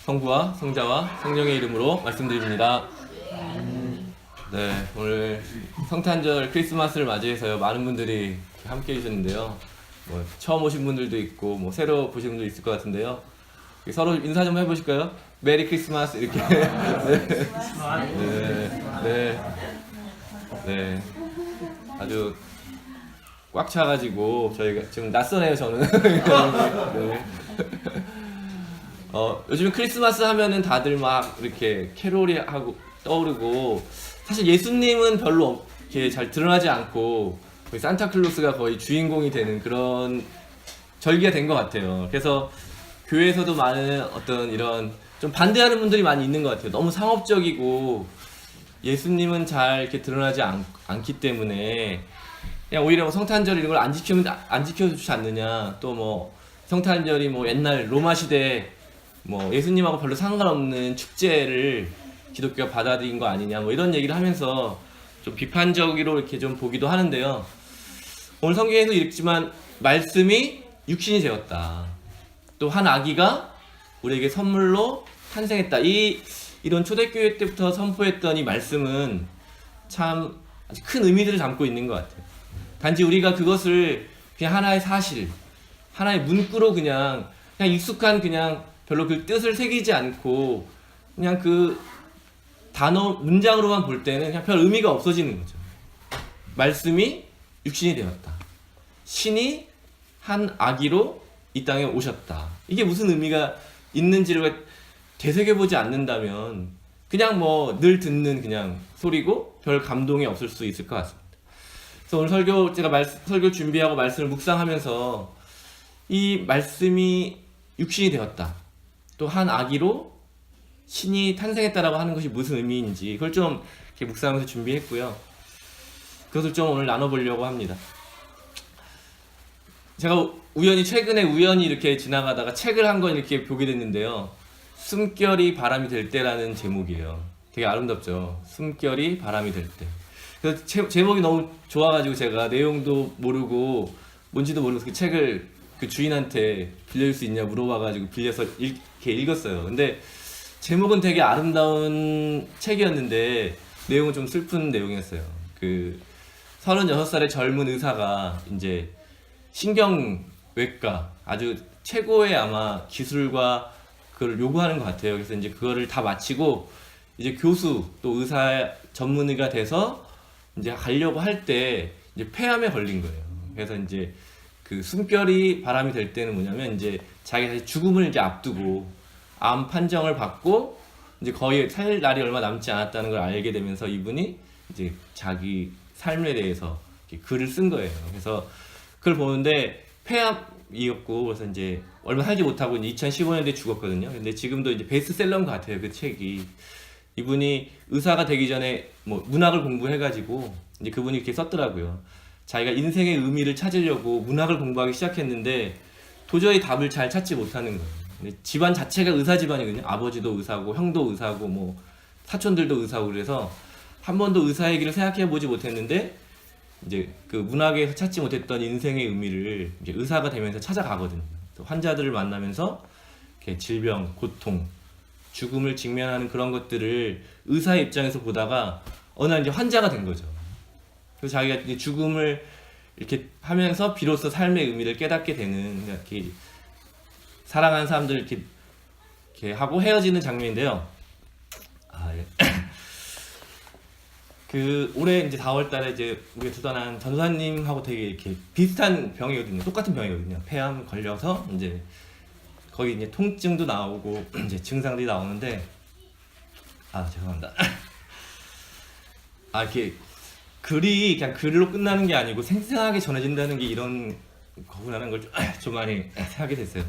성부와 성자와 성령의 이름으로 말씀드립니다. 네, 오늘 성탄절 크리스마스를 맞이해서요, 많은 분들이 함께 해주셨는데요. 뭐 처음 오신 분들도 있고 뭐 새로 보신 분도 있을 것 같은데요. 서로 인사 좀 해보실까요? 메리 크리스마스 이렇게. 네. 아주 꽉 차가지고 저희가 지금 낯서네요, 저는. 네. 요즘 크리스마스 하면은 다들 막 이렇게 캐롤이 하고 떠오르고, 사실 예수님은 별로 이렇게 잘 드러나지 않고 거의 산타클로스가 거의 주인공이 되는 그런 절기가 된 것 같아요. 그래서 교회에서도 많은 어떤 이런 좀 반대하는 분들이 많이 있는 것 같아요. 너무 상업적이고 예수님은 잘 이렇게 드러나지 않기 때문에 그냥 오히려 뭐 성탄절 이런 걸 안 지켜주지 않느냐, 또 뭐 성탄절이 뭐 옛날 로마 시대 뭐 예수님하고 별로 상관없는 축제를 기독교가 받아들인 거 아니냐, 뭐 이런 얘기를 하면서 좀 비판적으로 이렇게 좀 보기도 하는데요. 오늘 성경에도 읽지만 말씀이 육신이 되었다, 또 한 아기가 우리에게 선물로 탄생했다, 이런 초대교회 때부터 선포했던 이 말씀은 참 아주 큰 의미들을 담고 있는 것 같아요. 단지 우리가 그것을 그냥 하나의 사실, 하나의 문구로 그냥 익숙한 그냥 별로 그 뜻을 새기지 않고 그냥 그 단어 문장으로만 볼 때는 그냥 별 의미가 없어지는 거죠. 말씀이 육신이 되었다, 신이 한 아기로 이 땅에 오셨다, 이게 무슨 의미가 있는지를 되새겨보지 않는다면 그냥 뭐 늘 듣는 그냥 소리고 별 감동이 없을 수 있을 것 같습니다. 그래서 오늘 제가 설교 준비하고 말씀을 묵상하면서 이 말씀이 육신이 되었다, 또 한 아기로 신이 탄생했다라고 하는 것이 무슨 의미인지 그걸 좀 이렇게 묵상하면서 준비했고요. 그것을 좀 오늘 나눠보려고 합니다. 제가 최근에 우연히 이렇게 지나가다가 책을 한 권 이렇게 보게 됐는데요. 숨결이 바람이 될 때라는 제목이에요. 되게 아름답죠? 숨결이 바람이 될 때. 그래서 제목이 너무 좋아가지고 제가 내용도 모르고 뭔지도 모르고 그 책을 그 주인한테 빌려줄 수 있냐 물어봐가지고 빌려서 이렇게 읽었어요. 근데 제목은 되게 아름다운 책이었는데 내용은 좀 슬픈 내용이었어요. 그 36살의 젊은 의사가 이제 신경외과 아주 최고의 아마 기술과 그걸 요구하는 것 같아요. 그래서 이제 그거를 다 마치고 이제 교수 또 의사 전문의가 돼서 이제 가려고 할 때 이제 폐암에 걸린 거예요. 그래서 이제 그 숨결이 바람이 될 때는 뭐냐면 이제 자기가 다시 죽음을 이제 앞두고 암 판정을 받고 이제 거의 살 날이 얼마 남지 않았다는 걸 알게 되면서 이분이 이제 자기 삶에 대해서 글을 쓴 거예요. 그래서 그걸 보는데 폐암이었고, 그래서 이제 얼마 살지 못하고 이제 2015년도에 죽었거든요. 근데 지금도 이제 베스트셀러인 것 같아요, 그 책이. 이분이 의사가 되기 전에 뭐 문학을 공부해가지고 이제 그분이 이렇게 썼더라고요. 자기가 인생의 의미를 찾으려고 문학을 공부하기 시작했는데 도저히 답을 잘 찾지 못하는 거예요. 집안 자체가 의사 집안이거든요. 아버지도 의사고 형도 의사고 뭐 사촌들도 의사고, 그래서 한 번도 의사의 길을 생각해 보지 못했는데 이제 그 문학에서 찾지 못했던 인생의 의미를 이제 의사가 되면서 찾아가거든요. 환자들을 만나면서 이렇게 질병, 고통, 죽음을 직면하는 그런 것들을 의사의 입장에서 보다가 어느 날 이제 환자가 된 거죠. 그래서 자기가 이제 죽음을 이렇게 하면서 비로소 삶의 의미를 깨닫게 되는, 이렇게 사랑하는 사람들 이렇게 하고 헤어지는 장면인데요. 예. 그 올해 이제 4월달에 이제 우리가 두단한 전도사님하고 되게 이렇게 비슷한 병이거든요. 똑같은 병이거든요. 폐암 걸려서 이제 거기 이제 통증도 나오고 이제 증상들이 나오는데, 죄송합니다. 이렇게 글이 그냥 글로 끝나는 게 아니고 생생하게 전해진다는 게 이런 거구나라는 걸 좀 많이 생각하게 됐어요.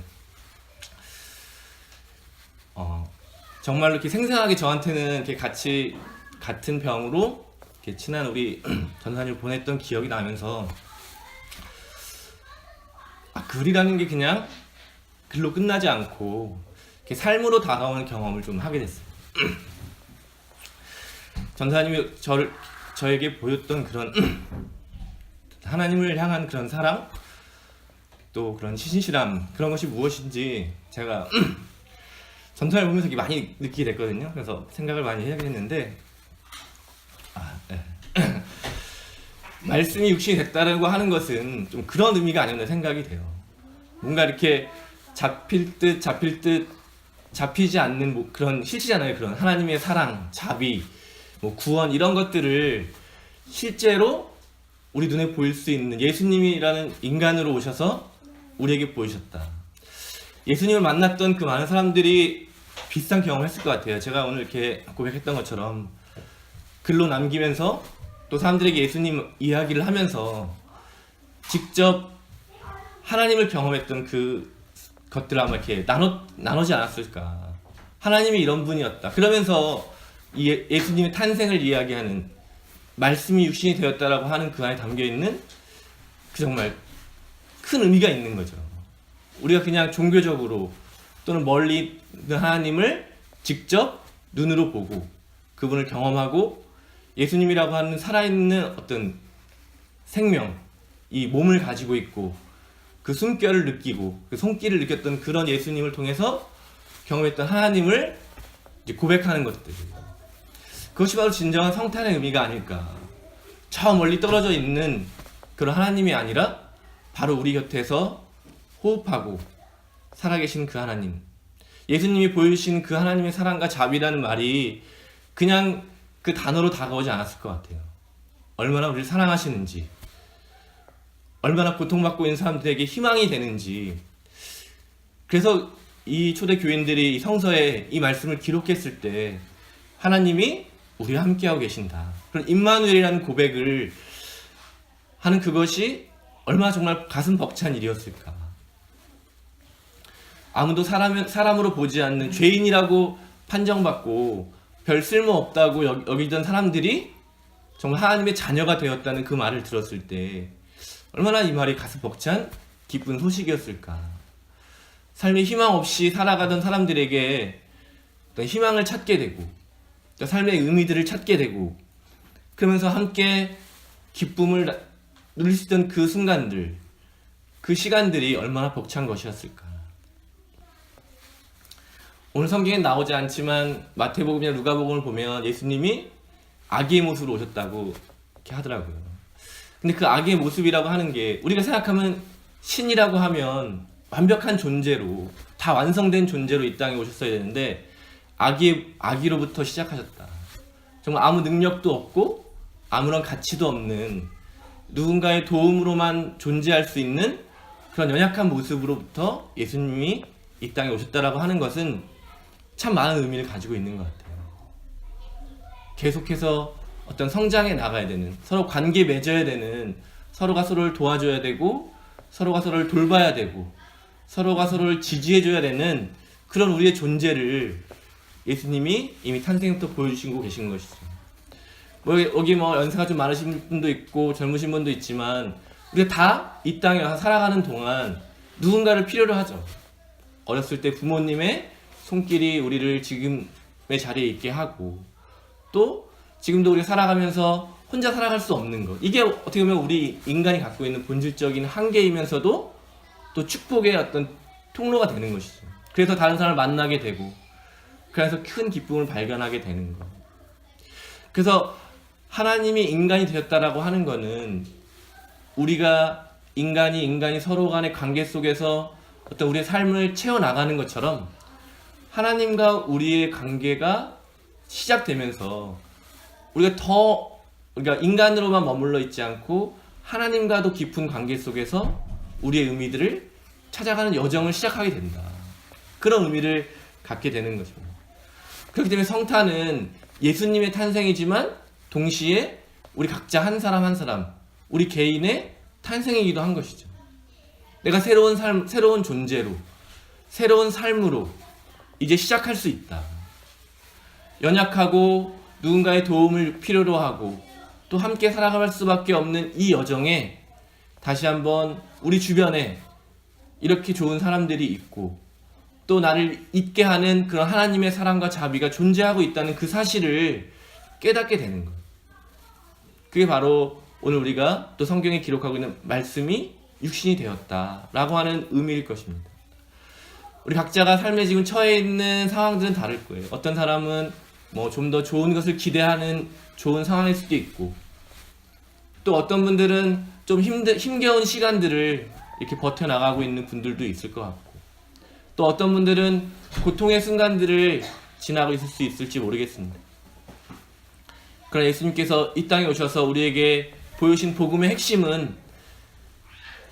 정말로 이렇게 생생하게 저한테는 이렇게 같은 병으로 이렇게 친한 우리 전사님을 보냈던 기억이 나면서 글이라는 게 그냥 글로 끝나지 않고 이렇게 삶으로 다가오는 경험을 좀 하게 됐어요. 전사님이 저에게 보였던 그런 하나님을 향한 그런 사랑, 또 그런 신실함, 그런 것이 무엇인지 제가 전통을 보면서 이렇게 많이 느끼게 됐거든요. 그래서 생각을 많이 해야긴 했는데 네. 말씀이 육신이 됐다라고 하는 것은 좀 그런 의미가 아니었나 생각이 돼요. 뭔가 이렇게 잡힐 듯 잡히지 않는 뭐 그런 실체잖아요. 그런 하나님의 사랑, 자비, 뭐 구원 이런 것들을 실제로 우리 눈에 보일 수 있는 예수님이라는 인간으로 오셔서 우리에게 보이셨다. 예수님을 만났던 그 많은 사람들이 비슷한 경험을 했을 것 같아요. 제가 오늘 이렇게 고백했던 것처럼 글로 남기면서 또 사람들에게 예수님 이야기를 하면서 직접 하나님을 경험했던 그 것들을 아마 이렇게 나누지 않았을까. 하나님이 이런 분이었다. 그러면서 예수님의 탄생을 이야기하는 말씀이 육신이 되었다라고 하는 그 안에 담겨있는 그 정말 큰 의미가 있는 거죠. 우리가 그냥 종교적으로 또는 멀리 있는 하나님을 직접 눈으로 보고 그분을 경험하고 예수님이라고 하는 살아있는 어떤 생명, 이 몸을 가지고 있고 그 숨결을 느끼고 그 손길을 느꼈던 그런 예수님을 통해서 경험했던 하나님을 이제 고백하는 것들, 그것이 바로 진정한 성탄의 의미가 아닐까. 저 멀리 떨어져 있는 그런 하나님이 아니라 바로 우리 곁에서 호흡하고 살아계신 그 하나님, 예수님이 보여주신 그 하나님의 사랑과 자비라는 말이 그냥 그 단어로 다가오지 않았을 것 같아요. 얼마나 우리를 사랑하시는지, 얼마나 고통받고 있는 사람들에게 희망이 되는지. 그래서 이 초대 교인들이 성서에 이 말씀을 기록했을 때 하나님이 우리와 함께하고 계신다, 그런 임마누엘이라는 고백을 하는 그것이 얼마나 정말 가슴 벅찬 일이었을까. 아무도 사람으로 보지 않는 죄인이라고 판정받고 별 쓸모없다고 여기던 사람들이 정말 하나님의 자녀가 되었다는 그 말을 들었을 때 얼마나 이 말이 가슴 벅찬 기쁜 소식이었을까. 삶에 희망 없이 살아가던 사람들에게 어떤 희망을 찾게 되고 또 삶의 의미들을 찾게 되고 그러면서 함께 기쁨을 누릴 수 있던 그 순간들, 그 시간들이 얼마나 벅찬 것이었을까. 오늘 성경에 나오지 않지만 마태복음이나 누가복음을 보면 예수님이 아기의 모습으로 오셨다고 이렇게 하더라고요. 근데 그 아기의 모습이라고 하는 게 우리가 생각하면 신이라고 하면 완벽한 존재로, 다 완성된 존재로 이 땅에 오셨어야 되는데 아기로부터 시작하셨다. 정말 아무 능력도 없고 아무런 가치도 없는 누군가의 도움으로만 존재할 수 있는 그런 연약한 모습으로부터 예수님이 이 땅에 오셨다라고 하는 것은 참 많은 의미를 가지고 있는 것 같아요. 계속해서 어떤 성장해 나가야 되는, 서로 관계 맺어야 되는, 서로가 서로를 도와줘야 되고 서로가 서로를 돌봐야 되고 서로가 서로를 지지해줘야 되는 그런 우리의 존재를 예수님이 이미 탄생부터 보여주시고 계신 것이죠. 여기 연세가 좀 많으신 분도 있고 젊으신 분도 있지만 우리가 다 이 땅에 와서 살아가는 동안 누군가를 필요로 하죠. 어렸을 때 부모님의 손길이 우리를 지금의 자리에 있게 하고, 또 지금도 우리가 살아가면서 혼자 살아갈 수 없는 것, 이게 어떻게 보면 우리 인간이 갖고 있는 본질적인 한계이면서도 또 축복의 어떤 통로가 되는 것이죠. 그래서 다른 사람을 만나게 되고 그래서 큰 기쁨을 발견하게 되는 것. 그래서 하나님이 인간이 되었다라고 하는 것은 우리가 인간이 서로 간의 관계 속에서 어떤 우리의 삶을 채워나가는 것처럼 하나님과 우리의 관계가 시작되면서 우리가 인간으로만 머물러 있지 않고 하나님과도 깊은 관계 속에서 우리의 의미들을 찾아가는 여정을 시작하게 된다. 그런 의미를 갖게 되는 거죠. 그렇기 때문에 성탄은 예수님의 탄생이지만 동시에 우리 각자 한 사람 한 사람, 우리 개인의 탄생이기도 한 것이죠. 내가 새로운 삶, 새로운 존재로, 새로운 삶으로 이제 시작할 수 있다. 연약하고 누군가의 도움을 필요로 하고 또 함께 살아갈 수밖에 없는 이 여정에 다시 한번 우리 주변에 이렇게 좋은 사람들이 있고 또 나를 잊게 하는 그런 하나님의 사랑과 자비가 존재하고 있다는 그 사실을 깨닫게 되는 것. 그게 바로 오늘 우리가 또 성경에 기록하고 있는 말씀이 육신이 되었다라고 하는 의미일 것입니다. 우리 각자가 삶에 지금 처해 있는 상황들은 다를 거예요. 어떤 사람은 뭐 좀 더 좋은 것을 기대하는 좋은 상황일 수도 있고, 또 어떤 분들은 좀 힘겨운 시간들을 이렇게 버텨나가고 있는 분들도 있을 것 같고, 또 어떤 분들은 고통의 순간들을 지나고 있을 수 있을지 모르겠습니다. 그러나 예수님께서 이 땅에 오셔서 우리에게 보여주신 복음의 핵심은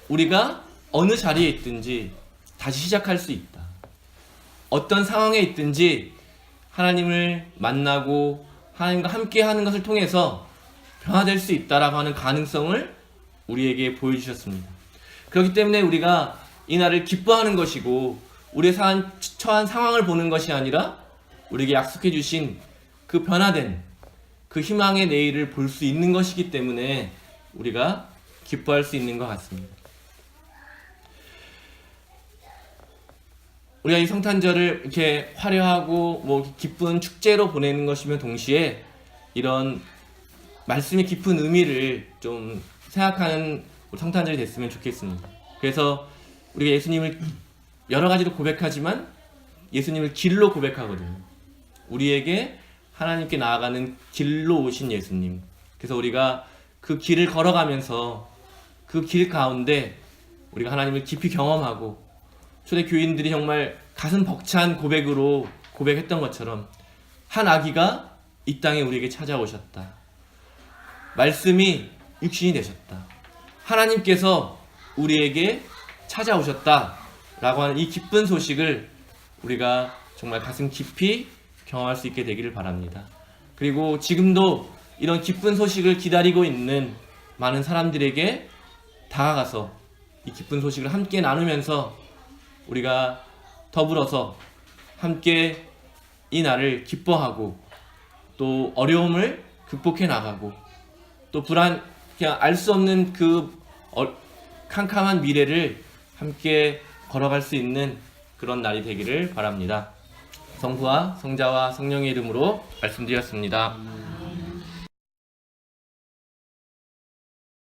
우리가 어느 자리에 있든지 다시 시작할 수 있다. 어떤 상황에 있든지 하나님을 만나고 하나님과 함께 하는 것을 통해서 변화될 수 있다라고 하는 가능성을 우리에게 보여주셨습니다. 그렇기 때문에 우리가 이 날을 기뻐하는 것이고, 우리의 처한 상황을 보는 것이 아니라 우리에게 약속해 주신 그 변화된 그 희망의 내일을 볼 수 있는 것이기 때문에 우리가 기뻐할 수 있는 것 같습니다. 우리가 이 성탄절을 이렇게 화려하고 뭐 기쁜 축제로 보내는 것이면 동시에 이런 말씀의 깊은 의미를 좀 생각하는 성탄절이 됐으면 좋겠습니다. 그래서 우리가 예수님을 여러 가지로 고백하지만 예수님을 길로 고백하거든요. 우리에게 하나님께 나아가는 길로 오신 예수님. 그래서 우리가 그 길을 걸어가면서 그 길 가운데 우리가 하나님을 깊이 경험하고, 초대 교인들이 정말 가슴 벅찬 고백으로 고백했던 것처럼 한 아기가 이 땅에 우리에게 찾아오셨다. 말씀이 육신이 되셨다. 하나님께서 우리에게 찾아오셨다. 라고 하는 이 기쁜 소식을 우리가 정말 가슴 깊이 경험할 수 있게 되기를 바랍니다. 그리고 지금도 이런 기쁜 소식을 기다리고 있는 많은 사람들에게 다가가서 이 기쁜 소식을 함께 나누면서 우리가 더불어서 함께 이 날을 기뻐하고, 또 어려움을 극복해 나가고, 또 그냥 알 수 없는 그 캄캄한 미래를 함께 걸어갈 수 있는 그런 날이 되기를 바랍니다. 성부와 성자와 성령의 이름으로 말씀드렸습니다.